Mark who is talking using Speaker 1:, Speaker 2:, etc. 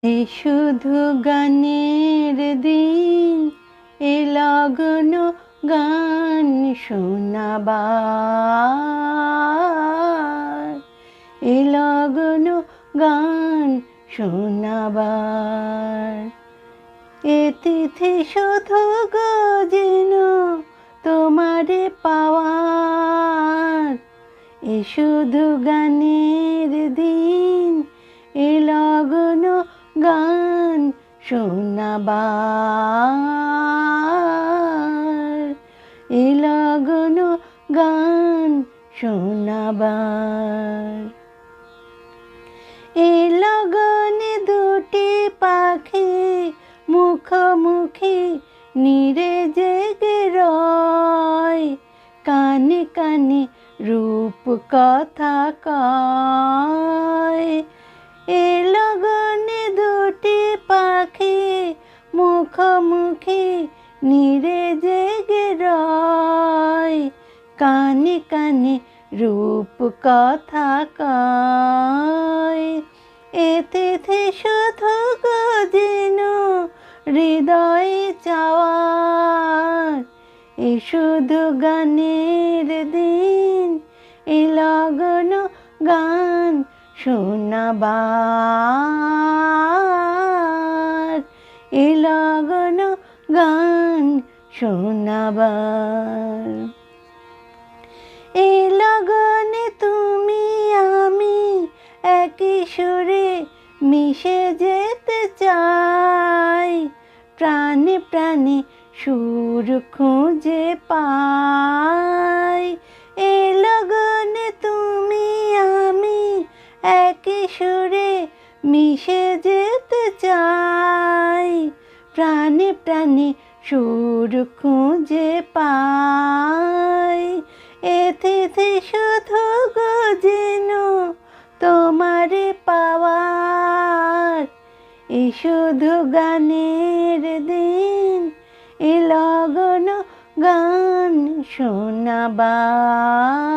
Speaker 1: এ শুধু গানের দিন, এ লগন গান শোনাবার, এ লগন গান শোনাবার। এ তিথি শুধু গো যেন তোমারে পাওয়ার, এ শুধু গানের দিন, এ লগন গান শোনাবার, এ লগন গান শোনাবার। এ লগনে দুটি পাখি মুখোমুখি নীরে জেগে রয়, কানে কানে রূপ কথা কয়। এ লগনে দুটি পাখি মুখোমুখি নীরে জেগে রয়, কানে কানে রূপ কথা কয়। এ তিথি শুধু গো যেন হৃদয়ে চাওয়ার, এ শুধু গানের দিন, এ লগন গান শোনাবার, এ লগন গান শোনাবার। এ লগনে তুমি আমি একই সুরে মিশে যেতে চাই, প্রাণে প্রাণে সুর খুঁজে পাই। এ লগনে তুমি আমি একই সুরে মিশে যেতে চাই, প্রাণে প্রাণে সুর খুঁজে পাই। এ তিথি শুধু গো যেন তোমারে পাওয়ার, এ শুধু গানের দিন, এ লগন গান শোনাবার।